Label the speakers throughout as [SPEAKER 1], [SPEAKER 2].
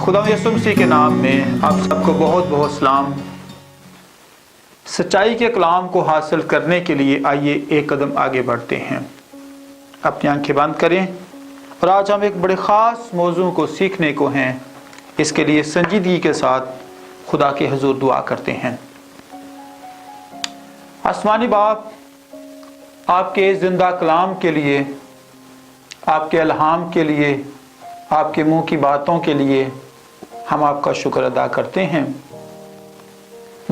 [SPEAKER 1] खुदा यसु मसीह के नाम में आप सबको बहुत बहुत सलाम। सच्चाई के कलाम को हासिल करने के लिए आइए एक कदम आगे बढ़ते हैं। अपनी आंखें बंद करें और आज हम एक बड़े ख़ास मौजू को सीखने को हैं। इसके लिए संजीदगी के साथ खुदा के हुजूर दुआ करते हैं। आसमानी बाप, आपके ज़िंदा कलाम के लिए, आपके अलहाम के लिए, आपके मुंह की बातों के लिए हम आपका शुक्र अदा करते हैं।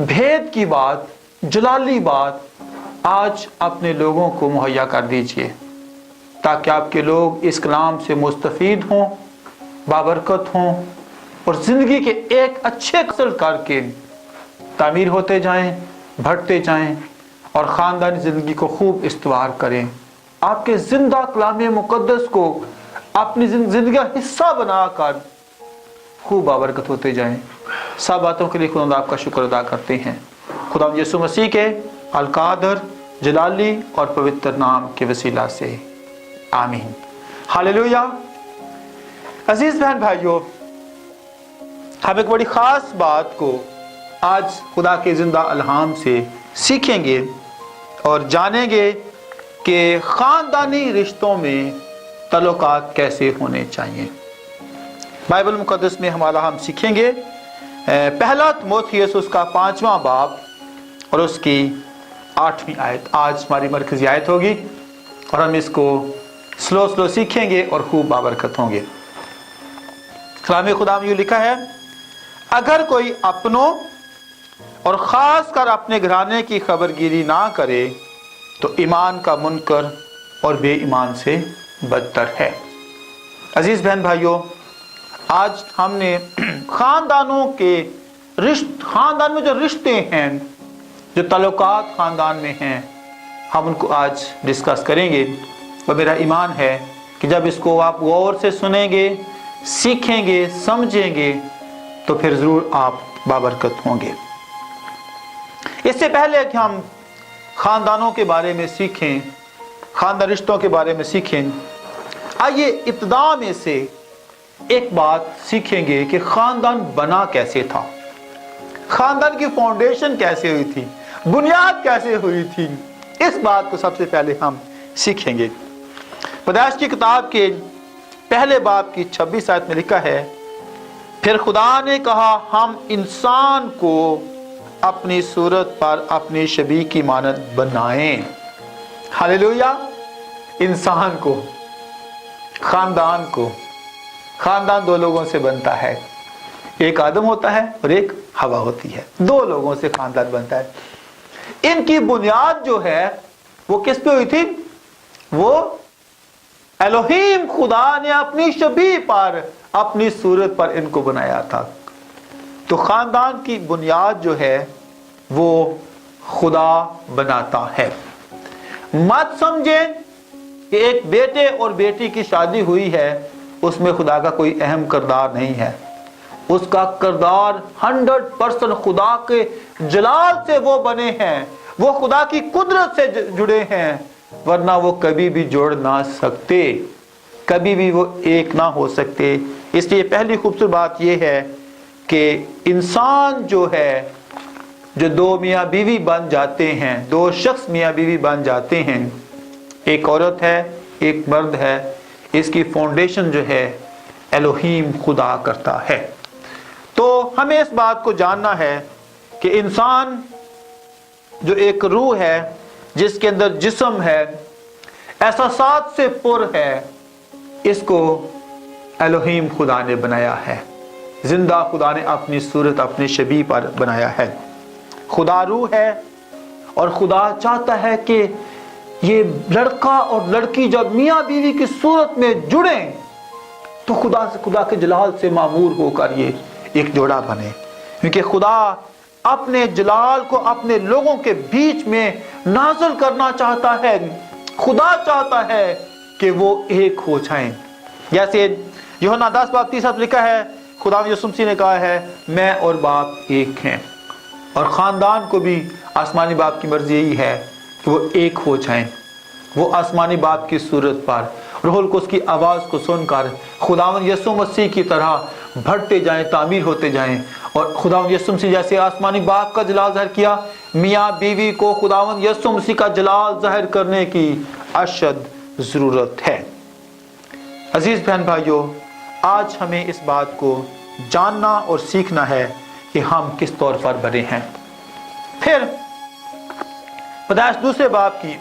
[SPEAKER 1] भेद की बात, जलाली बात आज अपने लोगों को मुहैया कर दीजिए ताकि आपके लोग इस कलाम से मुस्तफीद हों, बाबरकत हों और ज़िंदगी के एक अच्छे असल करके तामीर होते जाएं, बढ़ते जाएं और ख़ानदानी ज़िंदगी को खूब इस्तवार करें। आपके ज़िंदा कलाम मुक़द्दस को अपनी ज़िंदगी का हिस्सा बनाकर खूब बाबरकत होते जाएं। सब बातों के लिए खुदा आपका शुक्र अदा करते हैं। खुदा यसु मसीह के अलकादर, जलाली और पवित्र नाम के वसीला से आमीन। हालेलुया। अजीज बहन भाइयों, हम एक बड़ी ख़ास बात को आज खुदा के ज़िंदा अलहाम से सीखेंगे और जानेंगे कि ख़ानदानी रिश्तों में तल्लुकात कैसे होने चाहिए। बाइबल मुक़द्दस में हम सीखेंगे पहला तीमुथियुस उसका 5वां बाब और उसकी 8वीं आयत आज हमारी मरकज़ी आयत होगी और हम इसको स्लो सीखेंगे और खूब बाबरकत होंगे। कलाम खुदा में यूँ लिखा है, अगर कोई अपनों और ख़ास कर अपने घराने की खबरगिरी ना करे तो ईमान का मुनकर और बेईमान से बदतर है। अजीज़ बहन भाइयों, आज हमने ख़ानदानों के ख़ानदान में जो रिश्ते हैं, जो ताल्लुकात ख़ानदान में हैं, हम उनको आज डिस्कस करेंगे। और मेरा ईमान है कि जब इसको आप गौर से सुनेंगे, सीखेंगे, समझेंगे तो फिर ज़रूर आप बाबरकत होंगे। इससे पहले कि हम ख़ानदानों के बारे में सीखें, ख़ानदान रिश्तों के बारे में सीखें, आइए इब्तिदा में से एक बात सीखेंगे कि ख़ानदान बना कैसे था, ख़ानदान की फाउंडेशन कैसे हुई थी, बुनियाद कैसे हुई थी। इस बात को सबसे पहले हम सीखेंगे। पैदाइश की किताब के पहले बाब की 26 आयत में लिखा है, फिर खुदा ने कहा हम इंसान को अपनी सूरत पर अपनी शबीह की मानद बनाएं। हालेलुया। इंसान को, ख़ानदान को, ख़ानदान दो लोगों से बनता है, एक आदम होता है और एक हवा होती है। दो लोगों से ख़ानदान बनता है। इनकी बुनियाद जो है वो किस पे हुई थी? वो एलोहीम खुदा ने अपनी शबीह पर, अपनी सूरत पर इनको बनाया था। तो ख़ानदान की बुनियाद जो है वो खुदा बनाता है। मत समझें कि एक बेटे और बेटी की शादी हुई है, उसमें खुदा का कोई अहम किरदार नहीं है। उसका किरदार 100% खुदा के जलाल से वो बने हैं, वो खुदा की कुदरत से जुड़े हैं, वरना वो कभी भी जोड़ ना सकते, कभी भी वो एक ना हो सकते। इसलिए पहली खूबसूरत बात यह है कि इंसान जो है, जो दो मियाँ बीवी बन जाते हैं, दो शख्स मियाँ बीवी बन जाते हैं, एक औरत है एक मर्द है, इसकी फाउंडेशन जो है एलोहीम खुदा करता है। तो हमें इस बात को जानना है कि इंसान जो एक रूह है, जिसके अंदर जिस्म है, एहसासात से पुर है, इसको एलोहीम खुदा ने बनाया है। जिंदा खुदा ने अपनी सूरत, अपनी शबीह पर बनाया है। खुदा रूह है और खुदा चाहता है कि ये लड़का और लड़की जब मियाँ बीवी की सूरत में जुड़े तो खुदा के जलाल से मामूर होकर ये एक जोड़ा बने, क्योंकि खुदा अपने जलाल को अपने लोगों के बीच में नाज़िल करना चाहता है। खुदा चाहता है कि वो एक हो जाएं। जैसे यूहन्ना 10:30 लिखा है, खुदा यसु मसीह ने कहा है मैं और बाप एक हैं। और ख़ानदान को भी आसमानी बाप की मर्जी यही है कि वो एक हो जाएं, वो आसमानी बाप की सूरत पर रूहुल कुद्स की आवाज़ को सुनकर खुदावंद यीशु मसीह की तरह बढ़ते जाएं, तामीर होते जाएं, और खुदावंद यीशु मसीह जैसे आसमानी बाग का जलाल ज़ाहिर किया, मियाँ बीवी को खुदावंद यीशु मसीह का जलाल ज़ाहिर करने की अशद ज़रूरत है। अजीज़ बहन भाइयों, आज हमें इस बात को जानना और सीखना है कि हम किस तौर पर बने हैं। फिर पैदाइश दूसरे बाब की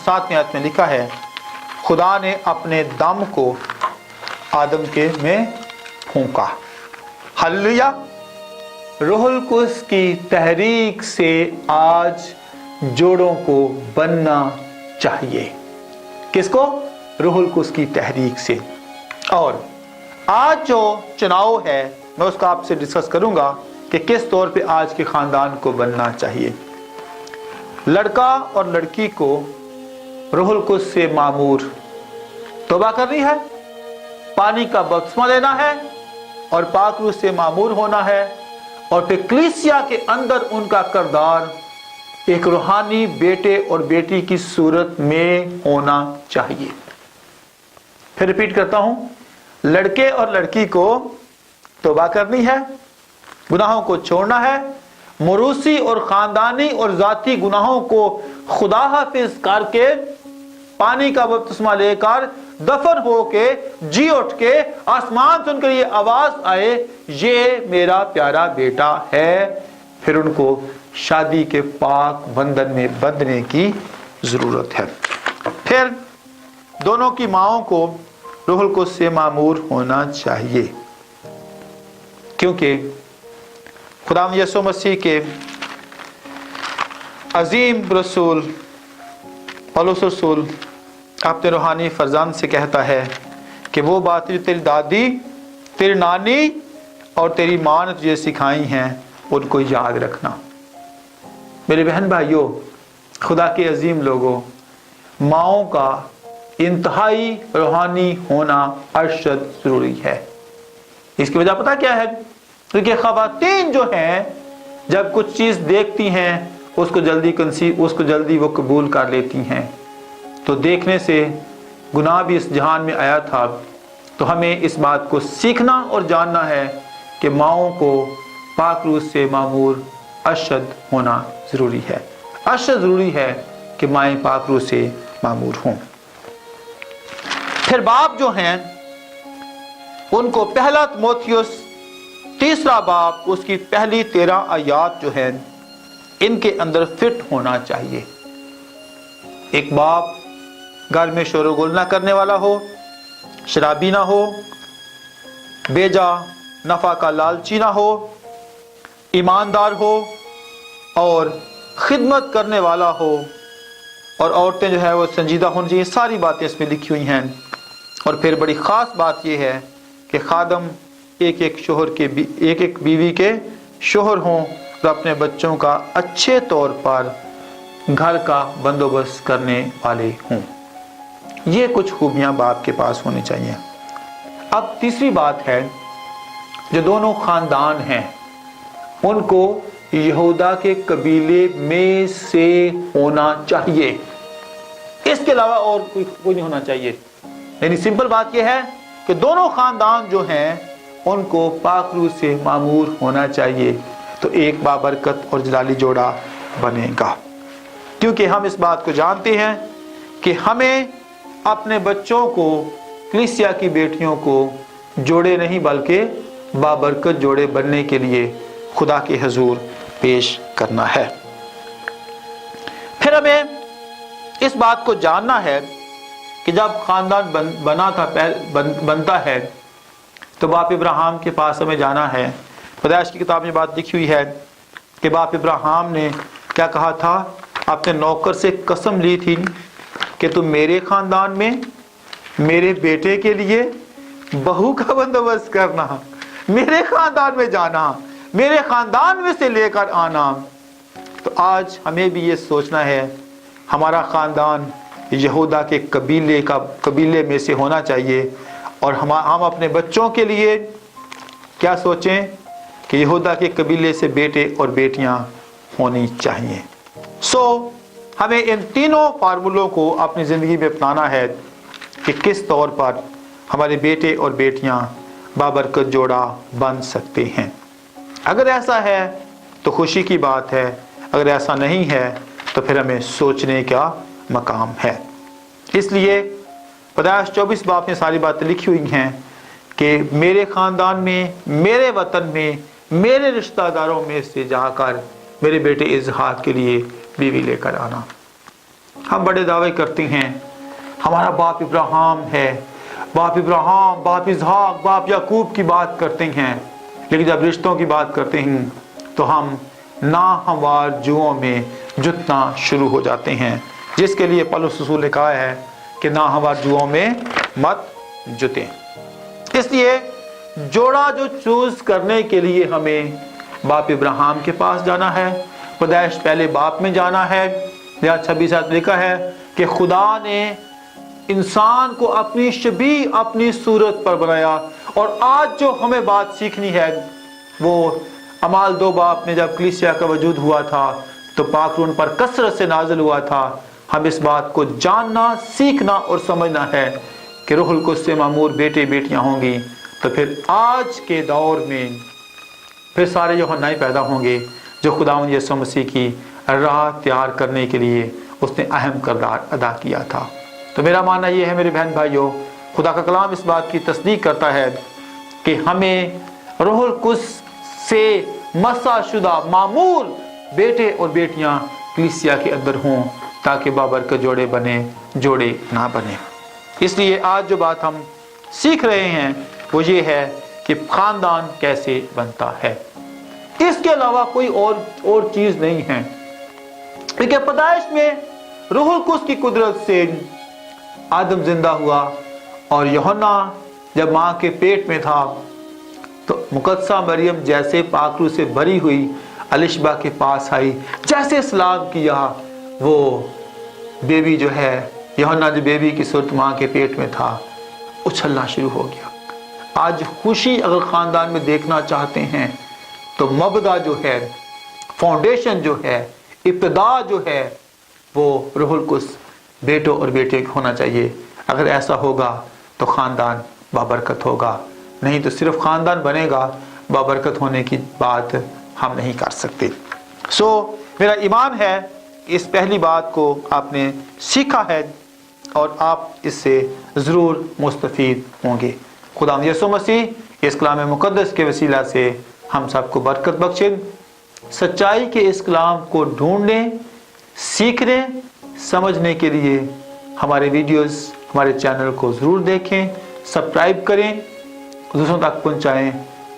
[SPEAKER 1] 7वीं आयत में लिखा है, खुदा ने अपने दम को आदम के में फूंका। हालेलुया। रूहुल कुद्स की तहरीक से आज जोड़ों को बनना चाहिए। किसको? रूहुल कुद्स की तहरीक से। और आज जो चुनाव है मैं उसका आपसे डिस्कस करूंगा कि किस तौर पे आज के खानदान को बनना चाहिए। लड़का और लड़की को रूहुल कुद्स से मामूर तौबा करनी है, पानी का बपतिस्मा लेना है और पाक रूह से मामूर होना है, और फिर कलीसिया के अंदर उनका किरदार एक रूहानी बेटे और बेटी की सूरत में होना चाहिए। फिर रिपीट करता हूं, लड़के और लड़की को तौबा करनी है, गुनाहों को छोड़ना है, मरूसी और खानदानी और जाती गुनाहों को खुदा हाफिज करके पानी का बपतिस्मा लेकर दफन होके जी उठ के आसमान से उनके लिए आवाज आए, ये मेरा प्यारा बेटा है, फिर उनको शादी के पाक बंधन में बंधने की जरूरत है। फिर दोनों की माओं को रूहुल कुद्स से मामूर होना चाहिए, क्योंकि खुदा यीशु मसीह के अजीम रसूल पौलुस रसूल अपने रूहानी फरजान से कहता है कि वो बातें जो तेरी दादी, तेरी नानी और तेरी माँ ने तुझे सिखाई हैं उनको याद रखना। मेरे बहन भाइयों, खुदा के अजीम लोगों, माँओं का इंतहाई रूहानी होना अशद ज़रूरी है। इसकी वजह पता क्या है? क्योंकि ख़वातीन जो हैं जब कुछ चीज़ देखती हैं उसको जल्दी वो कबूल कर लेती हैं। तो देखने से गुनाह भी इस जहान में आया था। तो हमें इस बात को सीखना और जानना है कि माओं को पाक रूह से मामूर अशद होना ज़रूरी है। अशद ज़रूरी है कि माएँ पाक रूह से मामूर हों। फिर बाप जो हैं उनको पहला तिमोथियुस 3 बाब उसकी पहली 13 आयात जो है इनके अंदर फिट होना चाहिए। एक बाप घर में शोरगुल ना करने वाला हो, शराबी ना हो, बेजा नफा का लालची ना हो, ईमानदार हो और खिदमत करने वाला हो, और औरतें जो है वो संजीदा होनी चाहिए। सारी बातें इसमें लिखी हुई हैं। और फिर बड़ी ख़ास बात यह है कि खादम एक एक बीवी के शोहर हों तो अपने बच्चों का अच्छे तौर पर घर का बंदोबस्त करने वाले हों। ये कुछ खूबियाँ बाप के पास होनी चाहिए। अब तीसरी बात है, जो दोनों ख़ानदान हैं उनको यहूदा के कबीले में से होना चाहिए। इसके अलावा और कोई नहीं होना चाहिए। यानी सिंपल बात यह है कि दोनों ख़ानदान जो हैं उनको पाक रूह से मामूर होना चाहिए, तो एक बाबरकत और जलाली जोड़ा बनेगा। क्योंकि हम इस बात को जानते हैं कि हमें अपने बच्चों को, कलीसिया की बेटियों को जोड़े नहीं बल्कि बाबरकत जोड़े बनने के लिए खुदा के हुजूर पेश करना है। फिर हमें इस बात को जानना है कि जब खानदान बनता है तो बाप इब्राहिम के पास हमें जाना है। पैदाइश की किताब में बात लिखी हुई है कि बाप इब्राहिम ने क्या कहा था, अपने नौकर से कसम ली थी कि तुम मेरे खानदान में मेरे बेटे के लिए बहू का बंदोबस्त करना, मेरे खानदान में जाना, मेरे खानदान में से लेकर आना। तो आज हमें भी ये सोचना है, हमारा खानदान यहूदा के कबीले में से होना चाहिए, और हम अपने बच्चों के लिए क्या सोचें कि यहूदा के कबीले से बेटे और बेटियां होनी चाहिए। हमें इन तीनों फार्मूलों को अपनी ज़िंदगी में अपनाना है। कि किस तौर पर हमारे बेटे और बेटियां बाबरकत जोड़ा बन सकते हैं। अगर ऐसा है तो खुशी की बात है, अगर ऐसा नहीं है तो फिर हमें सोचने का मकाम है। इसलिए पैदाइश 24 बाब में सारी बातें लिखी हुई हैं कि मेरे ख़ानदान में, मेरे वतन में, मेरे रिश्तेदारों में से जाकर मेरे बेटे इजहार के लिए बीवी लेकर आना। हम बड़े दावे करते हैं हमारा बाप इब्राहिम है, बाप इब्राहिम, बाप इसहाक, बाप याकूब की बात करते हैं, लेकिन जब रिश्तों की बात करते हैं तो हम नाहमवार जुओं में जुतना शुरू हो जाते हैं, जिसके लिए पौलुस रसूल ने कहा है कि नाहमवार जुओं में मत जुतें। इसलिए जोड़ा जो चूज करने के लिए हमें बाप इब्राहिम के पास जाना है, पैदाइश पहले बाप में जाना है। 26 लिखा है कि खुदा ने इंसान को अपनी शबीह, अपनी सूरत पर बनाया। और आज जो हमें बात सीखनी है वो अमाल 2 बाब में जब कलीसिया का वजूद हुआ था तो पाक रूह पर कसरत से नाजिल हुआ था। हम इस बात को जानना, सीखना और समझना है कि रूहुल कुद्स से मामूर बेटे बेटियां होंगी, तो फिर आज के दौर में फिर सारे यूहन्ना पैदा होंगे जो खुदावंद यीशु मसीह की राह तैयार करने के लिए उसने अहम किरदार अदा किया था। तो मेरा मानना यह है मेरे बहन भाइयों, खुदा का कलाम इस बात की तस्दीक करता है कि हमें रूहुल कुद्स से मसाशुदा मामूर बेटे और बेटियां कलीसिया के अंदर हों ताकि बाबरकत जोड़े बने, जोड़े ना बने। इसलिए आज जो बात हम सीख रहे हैं वो ये है कि खानदान कैसे बनता है। इसके अलावा कोई और चीज नहीं है। देखिए पैदाइश में रूहुल कुद्स की कुदरत से आदम जिंदा हुआ और यूहन्ना जब माँ के पेट में था तो मुकद्दसा मरियम जैसे पाक रूह से भरी हुई अलिशबा के पास आई, जैसे सलाम किया वो बेबी जो है, यूहन्ना जो बेबी की सूरत माँ के पेट में था, उछलना शुरू हो गया। आज खुशी अगर ख़ानदान में देखना चाहते हैं तो मबदा जो है, फाउंडेशन जो है, इब्तिदा जो है वो रूहुल कुद्स बेटों और बेटे होना चाहिए। अगर ऐसा होगा तो ख़ानदान बाबरकत होगा, नहीं तो सिर्फ ख़ानदान बनेगा, बाबरकत होने की बात हम नहीं कर सकते। मेरा ईमान है कि इस पहली बात को आपने सीखा है और आप इससे ज़रूर मुस्तफ़ीद होंगे। खुदा यीशु मसीह इस कलाम मुक़द्दस के वसीला से हम सबको बरकत बख्शे। सच्चाई के इस कलाम को ढूंढने, सीखने, समझने के लिए हमारे वीडियोस, हमारे चैनल को ज़रूर देखें, सब्सक्राइब करें, दूसरों तक पहुंचाएं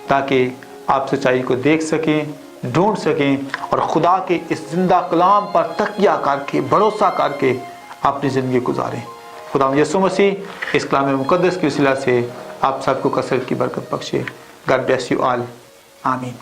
[SPEAKER 1] ताकि आप सच्चाई को देख सकें, ढूंढ सकें और खुदा के इस जिंदा कलाम पर तकिया करके, भरोसा करके अपनी ज़िंदगी गुजारें। खुदा यीशु मसीह इस कलाम मुक़द्दस की वसीला से आप सबको कसरत की बरकत बख्शे। God bless you all. आमीन।